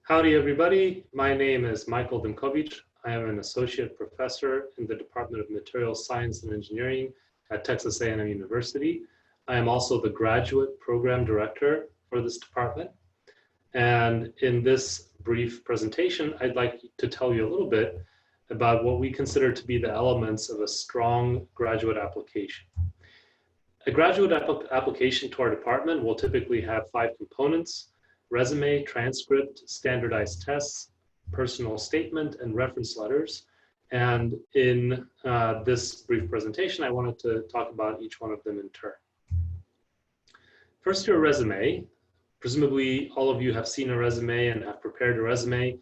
Howdy, everybody. My name is Michael Dimkovic. I am an associate professor in the Department of Materials Science and Engineering at Texas A&M University. I am also the graduate program director for this department. And in this brief presentation, I'd like to tell you a little bit about what we consider to be the elements of a strong graduate application. A graduate application to our department will typically have 5 components: resume, transcript, standardized tests, personal statement, and reference letters. And in this brief presentation, I wanted to talk about each one of them in turn. First, your resume. Presumably, all of you have seen a resume and have prepared a resume.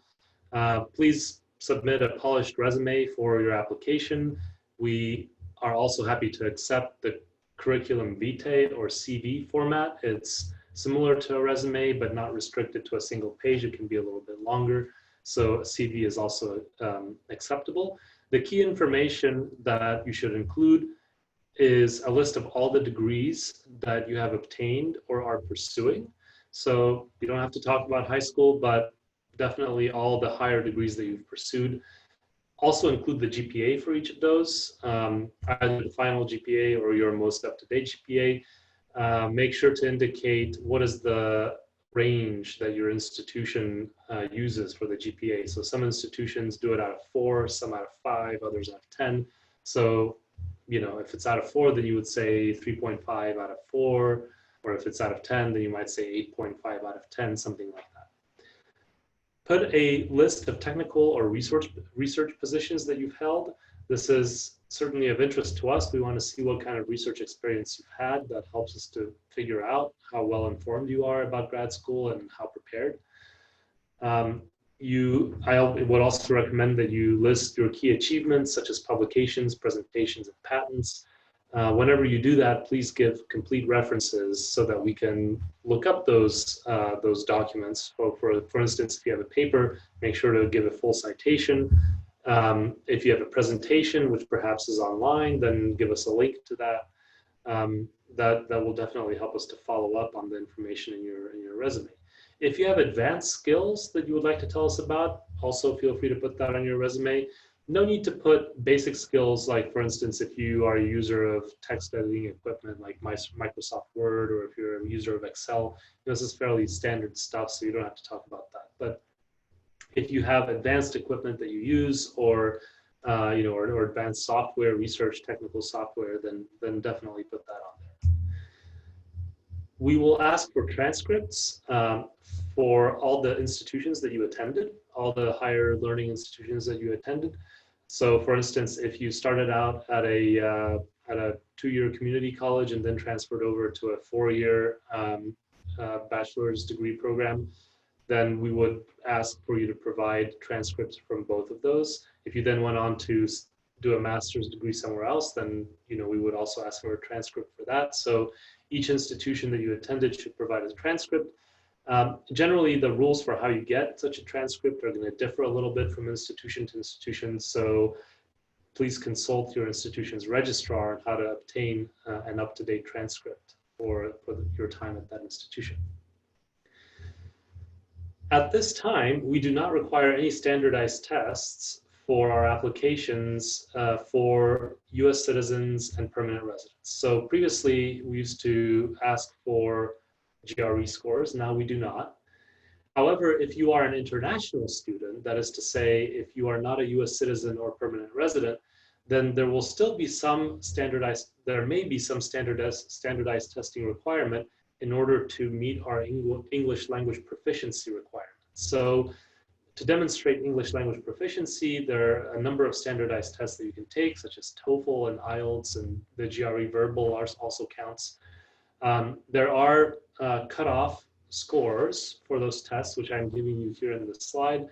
Please submit a polished resume for your application. We are also happy to accept the curriculum vitae or CV format. It's similar to a resume, but not restricted to a single page. It can be a little bit longer. So a CV is also acceptable. The key information that you should include is a list of all the degrees that you have obtained or are pursuing. So you don't have to talk about high school, but definitely all the higher degrees that you've pursued. Also include the GPA for each of those, either the final GPA or your most up-to-date GPA. Make sure to indicate what is the range that your institution uses for the GPA. So some institutions do it out of 4, some out of 5, others out of 10. So, you know, if it's out of 4, then you would say 3.5 out of 4, or if it's out of 10, then you might say 8.5 out of 10, something like that. Put a list of technical or research positions that you've held. This is certainly of interest to us. We want to see what kind of research experience you've had. That helps us to figure out how well informed you are about grad school and how prepared. I would also recommend that you list your key achievements, such as publications, presentations, and patents. Whenever you do that, please give complete references so that we can look up those documents. So for instance, if you have a paper, make sure to give a full citation. If you have a presentation, which perhaps is online, then give us a link to that. That will definitely help us to follow up on the information in your resume. If you have advanced skills that you would like to tell us about, also feel free to put that on your resume. No need to put basic skills, like, for instance, if you are a user of text editing equipment like Microsoft Word, or if you're a user of Excel. This is fairly standard stuff, so you don't have to talk about that. But if you have advanced equipment that you use, or or advanced software, research technical software, then definitely put that on there. We will ask for transcripts for all the institutions that you attended, all the higher learning institutions that you attended. So, for instance, if you started out at a 2-year community college and then transferred over to a 4-year bachelor's degree program, then we would ask for you to provide transcripts from both of those. If you then went on to do a master's degree somewhere else, then we would also ask for a transcript for that. So each institution that you attended should provide a transcript. Generally, the rules for how you get such a transcript are going to differ a little bit from institution to institution. So please consult your institution's registrar on how to obtain an up-to-date transcript for your time at that institution. At this time, we do not require any standardized tests for our applications for US citizens and permanent residents. So previously, we used to ask for GRE scores. Now we do not. However, if you are an international student, that is to say, if you are not a US citizen or permanent resident, then there will still be some standardized testing requirement in order to meet our English language proficiency requirement. So to demonstrate English language proficiency, there are a number of standardized tests that you can take, such as TOEFL and IELTS, and the GRE verbal also counts. There are cutoff scores for those tests, which I'm giving you here in this slide,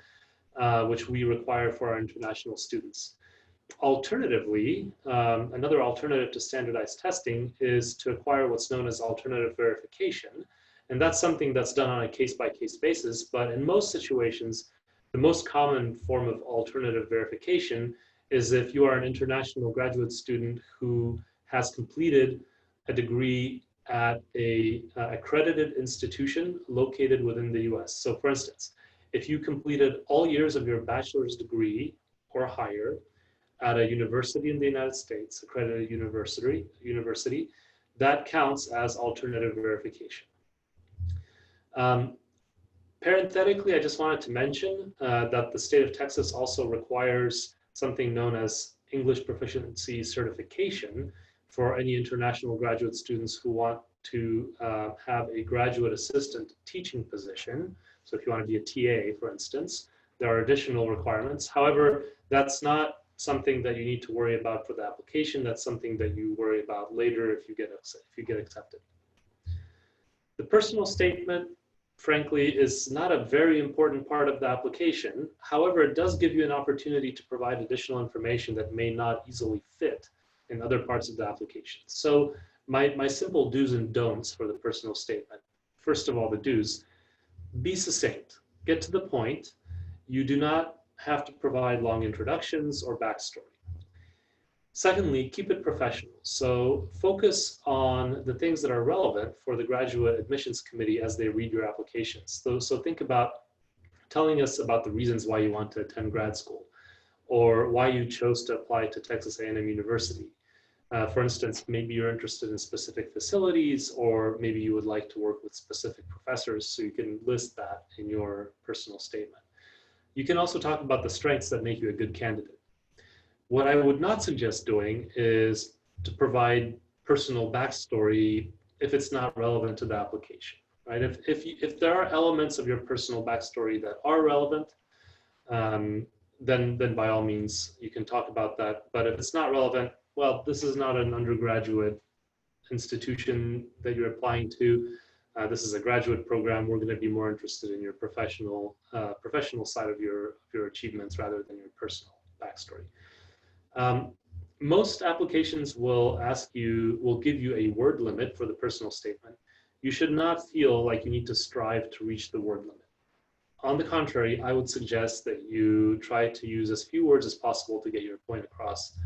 which we require for our international students. Alternatively, another alternative to standardized testing is to acquire what's known as alternative verification. And that's something that's done on a case-by-case basis. But in most situations, the most common form of alternative verification is if you are an international graduate student who has completed a degree at a accredited institution located within the US. So for instance, if you completed all years of your bachelor's degree or higher at a university in the United States, accredited university, that counts as alternative verification. Parenthetically, I just wanted to mention that the state of Texas also requires something known as English proficiency certification for any international graduate students who want to have a graduate assistant teaching position. So if you want to be a TA, for instance, there are additional requirements. However, that's not something that you need to worry about for the application. That's something that you worry about later if you get accepted. The personal statement, frankly, is not a very important part of the application. However, it does give you an opportunity to provide additional information that may not easily fit in other parts of the application. So my simple do's and don'ts for the personal statement. First of all, the do's: be succinct, get to the point. You do not have to provide long introductions or backstory. Secondly, keep it professional. So focus on the things that are relevant for the graduate admissions committee as they read your applications. So think about telling us about the reasons why you want to attend grad school, or why you chose to apply to Texas A&M University. For instance, maybe you're interested in specific facilities, or maybe you would like to work with specific professors, so you can list that in your personal statement. You can also talk about the strengths that make you a good candidate. What I would not suggest doing is to provide personal backstory if it's not relevant to the application, right? If there are elements of your personal backstory that are relevant, then by all means, you can talk about that. But if it's not relevant, well, this is not an undergraduate institution that you're applying to. This is a graduate program. We're going to be more interested in your professional side of your achievements rather than your personal backstory. Most applications will give you a word limit for the personal statement. You should not feel like you need to strive to reach the word limit. On the contrary, I would suggest that you try to use as few words as possible to get your point across.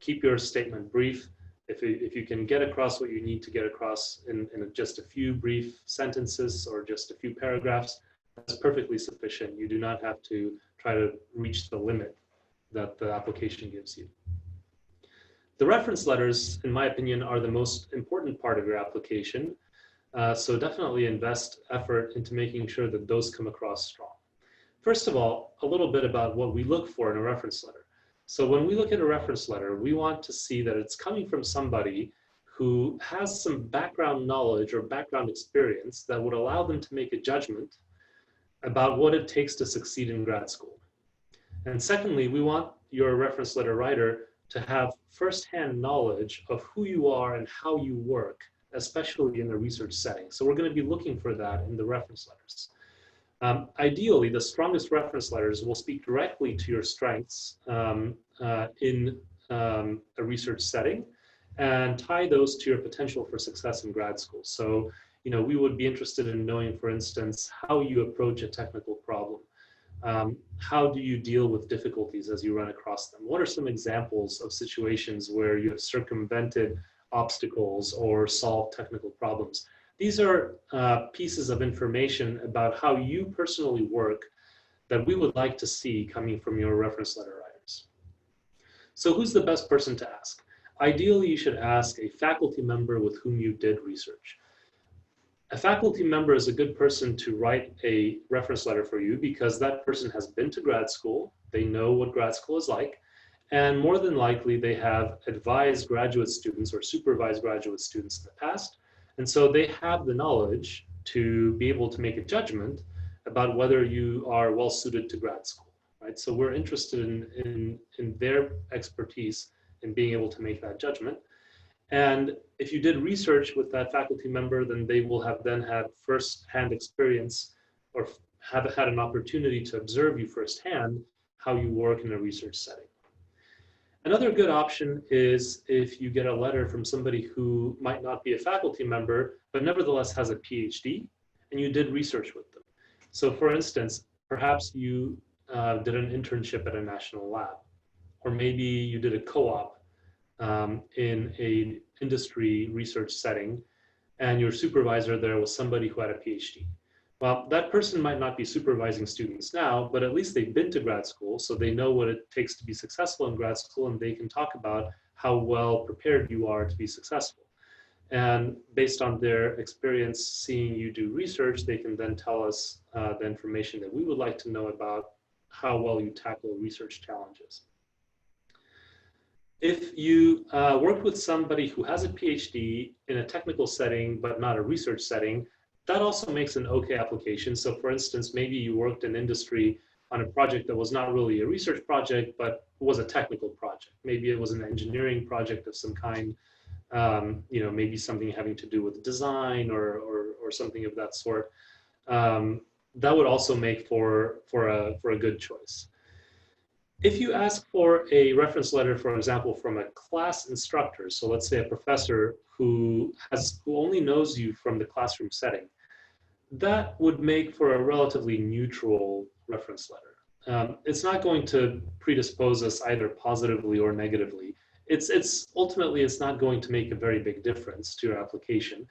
Keep your statement brief. If you can get across what you need to get across in just a few brief sentences or just a few paragraphs, that's perfectly sufficient. You do not have to try to reach the limit that the application gives you. The reference letters, in my opinion, are the most important part of your application. So definitely invest effort into making sure that those come across strong. First of all, a little bit about what we look for in a reference letter. So when we look at a reference letter, we want to see that it's coming from somebody who has some background knowledge or background experience that would allow them to make a judgment about what it takes to succeed in grad school. And secondly, we want your reference letter writer to have firsthand knowledge of who you are and how you work, especially in a research setting. So we're going to be looking for that in the reference letters. Ideally, the strongest reference letters will speak directly to your strengths in a research setting and tie those to your potential for success in grad school. So, we would be interested in knowing, for instance, how you approach a technical problem. How do you deal with difficulties as you run across them? What are some examples of situations where you have circumvented obstacles or solved technical problems? These are pieces of information about how you personally work that we would like to see coming from your reference letter writers. So who's the best person to ask? Ideally, you should ask a faculty member with whom you did research. A faculty member is a good person to write a reference letter for you because that person has been to grad school, they know what grad school is like, and more than likely they have advised graduate students or supervised graduate students in the past. And so they have the knowledge to be able to make a judgment about whether you are well suited to grad school, right? So we're interested in their expertise in being able to make that judgment. And if you did research with that faculty member, then they will have then had firsthand experience or have had an opportunity to observe you firsthand how you work in a research setting. Another good option is if you get a letter from somebody who might not be a faculty member, but nevertheless has a PhD, and you did research with them. So for instance, perhaps you did an internship at a national lab, or maybe you did a co-op in an industry research setting, and your supervisor there was somebody who had a PhD. Well, that person might not be supervising students now, but at least they've been to grad school, so they know what it takes to be successful in grad school, and they can talk about how well prepared you are to be successful. And based on their experience seeing you do research, they can then tell us the information that we would like to know about how well you tackle research challenges. If you worked with somebody who has a PhD in a technical setting, but not a research setting, that also makes an okay application. So for instance, maybe you worked in industry on a project that was not really a research project, but was a technical project. Maybe it was an engineering project of some kind, maybe something having to do with design or something of that sort. That would also make for a good choice. If you ask for a reference letter, for example, from a class instructor, so let's say a professor who only knows you from the classroom setting, that would make for a relatively neutral reference letter. It's not going to predispose us either positively or negatively. Ultimately, it's not going to make a very big difference to your application.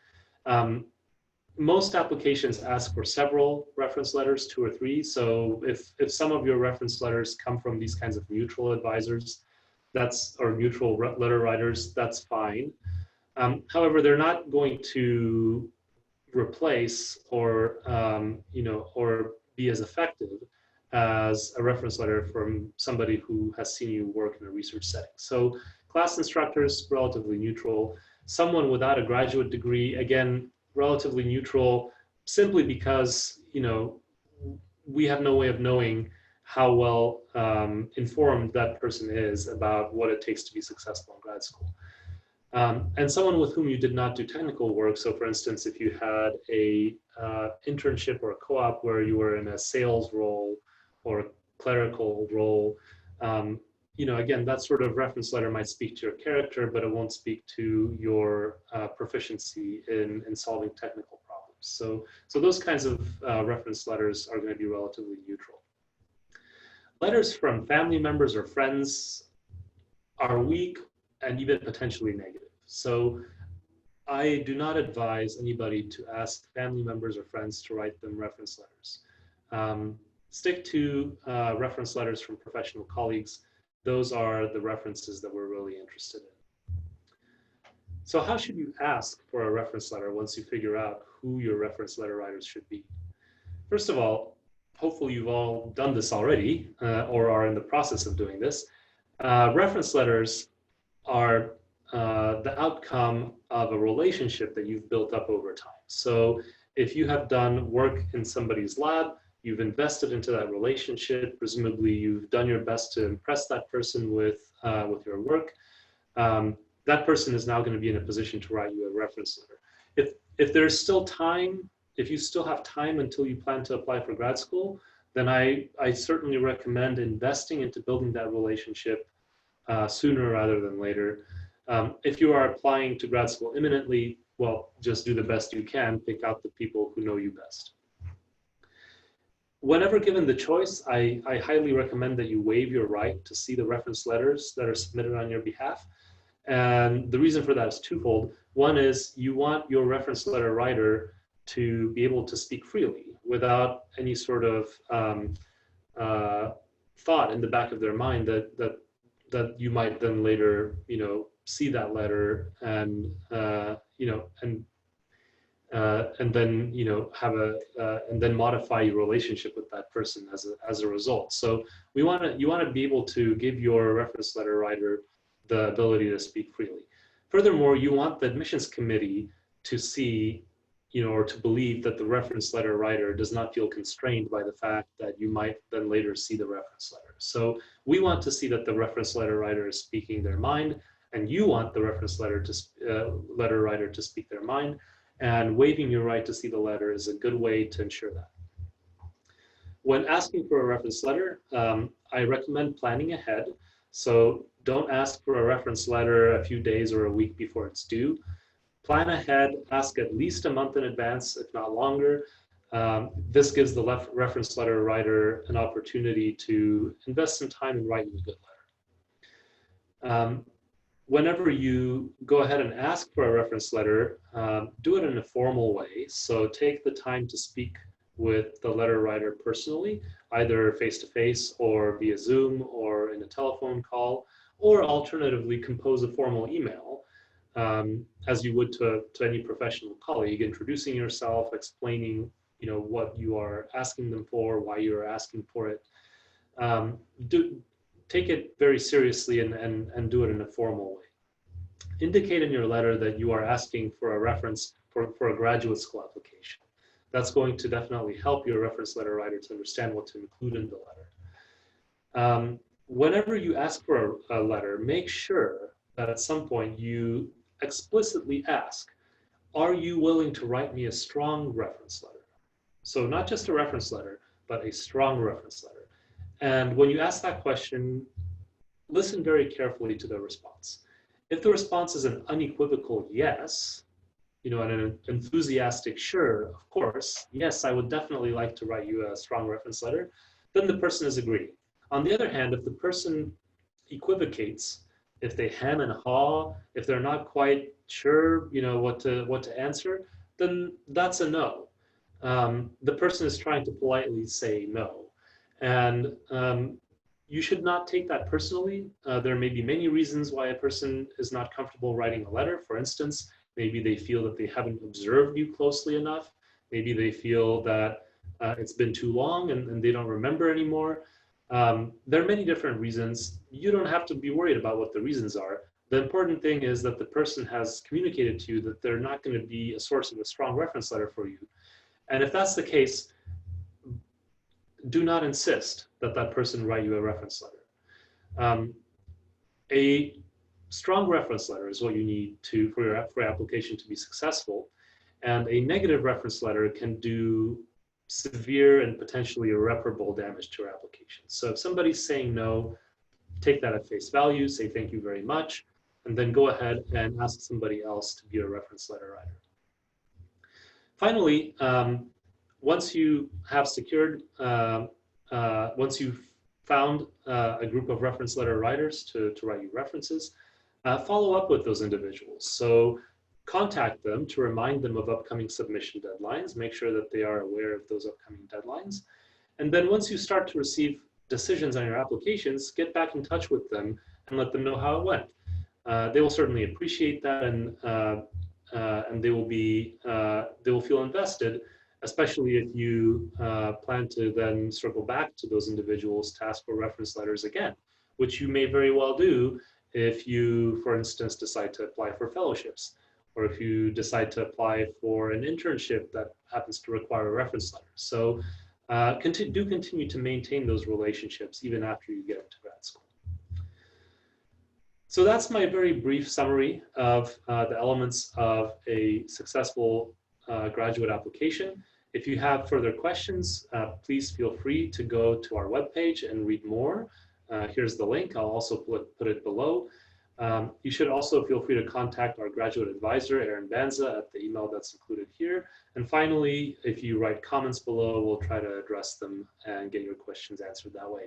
Most applications ask for several reference letters, 2 or 3. So if some of your reference letters come from these kinds of neutral advisors, or neutral letter writers, that's fine. However, they're not going to replace or be as effective as a reference letter from somebody who has seen you work in a research setting. So class instructors, relatively neutral. Someone without a graduate degree, again, relatively neutral, simply because we have no way of knowing how well informed that person is about what it takes to be successful in grad school. And someone with whom you did not do technical work. So for instance, if you had a internship or a co-op where you were in a sales role or a clerical role, again, that sort of reference letter might speak to your character, but it won't speak to your proficiency in solving technical problems. So those kinds of reference letters are going to be relatively neutral. Letters from family members or friends are weak and even potentially negative. So I do not advise anybody to ask family members or friends to write them reference letters. Stick to reference letters from professional colleagues. Those are the references that we're really interested in. So how should you ask for a reference letter once you figure out who your reference letter writers should be? First of all, hopefully you've all done this already or are in the process of doing this. Reference letters are the outcome of a relationship that you've built up over time. So if you have done work in somebody's lab, you've invested into that relationship, presumably you've done your best to impress that person with your work, that person is now going to be in a position to write you a reference letter. If there's still time, if you still have time until you plan to apply for grad school, then I certainly recommend investing into building that relationship sooner rather than later. If you are applying to grad school imminently, well, just do the best you can, pick out the people who know you best. Whenever given the choice, I highly recommend that you waive your right to see the reference letters that are submitted on your behalf. And the reason for that is twofold. One is you want your reference letter writer to be able to speak freely without any sort of thought in the back of their mind that you might then later, see that letter and and then and then modify your relationship with that person as a result. So you want to be able to give your reference letter writer the ability to speak freely. Furthermore, you want the admissions committee to see, or to believe that the reference letter writer does not feel constrained by the fact that you might then later see the reference letter. So we want to see that the reference letter writer is speaking their mind, and you want the reference letter writer to speak their mind. And waiving your right to see the letter is a good way to ensure that. When asking for a reference letter, I recommend planning ahead. So don't ask for a reference letter a few days or a week before it's due. Plan ahead, ask at least a month in advance, if not longer. This gives the reference letter writer an opportunity to invest some time in writing a good letter. Whenever you go ahead and ask for a reference letter, do it in a formal way. So take the time to speak with the letter writer personally, either face-to-face or via Zoom or in a telephone call, or alternatively compose a formal email as you would to any professional colleague, introducing yourself, explaining what you are asking them for, why you are asking for it. Take it very seriously and do it in a formal way. Indicate in your letter that you are asking for a reference for a graduate school application. That's going to definitely help your reference letter writer to understand what to include in the letter. Whenever you ask for a letter, make sure that at some point you explicitly ask, are you willing to write me a strong reference letter? So not just a reference letter, but a strong reference letter. And when you ask that question, listen very carefully to the response. If the response is an unequivocal yes, and an enthusiastic sure, of course, yes, I would definitely like to write you a strong reference letter, then the person is agreeing. On the other hand, if the person equivocates, if they hem and haw, if they're not quite sure, what to answer, then that's a no. The person is trying to politely say no. And you should not take that personally. There may be many reasons why a person is not comfortable writing a letter. For instance, maybe they feel that they haven't observed you closely enough. Maybe they feel that it's been too long and they don't remember anymore. There are many different reasons. You don't have to be worried about what the reasons are. The important thing is that the person has communicated to you that they're not going to be a source of a strong reference letter for you. And if that's the case, do not insist that that person write you a reference letter. A strong reference letter is what you need for your application to be successful. And a negative reference letter can do severe and potentially irreparable damage to your application. So if somebody's saying no, take that at face value, say thank you very much, and then go ahead and ask somebody else to be a reference letter writer. Finally, once you have secured, once you've found a group of reference letter writers to write you references, follow up with those individuals. So contact them to remind them of upcoming submission deadlines, make sure that they are aware of those upcoming deadlines. And then once you start to receive decisions on your applications, get back in touch with them and let them know how it went. They will certainly appreciate that, and they will feel invested, especially if you plan to then circle back to those individuals to ask for reference letters again, which you may very well do if you, for instance, decide to apply for fellowships, or if you decide to apply for an internship that happens to require a reference letter. So do continue to maintain those relationships even after you get into grad school. So that's my very brief summary of the elements of a successful graduate application. If you have further questions, please feel free to go to our webpage and read more. Here's the link. I'll also put it below. You should also feel free to contact our graduate advisor, Aaron Banza, at the email that's included here. And finally, if you write comments below, we'll try to address them and get your questions answered that way.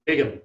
Begum.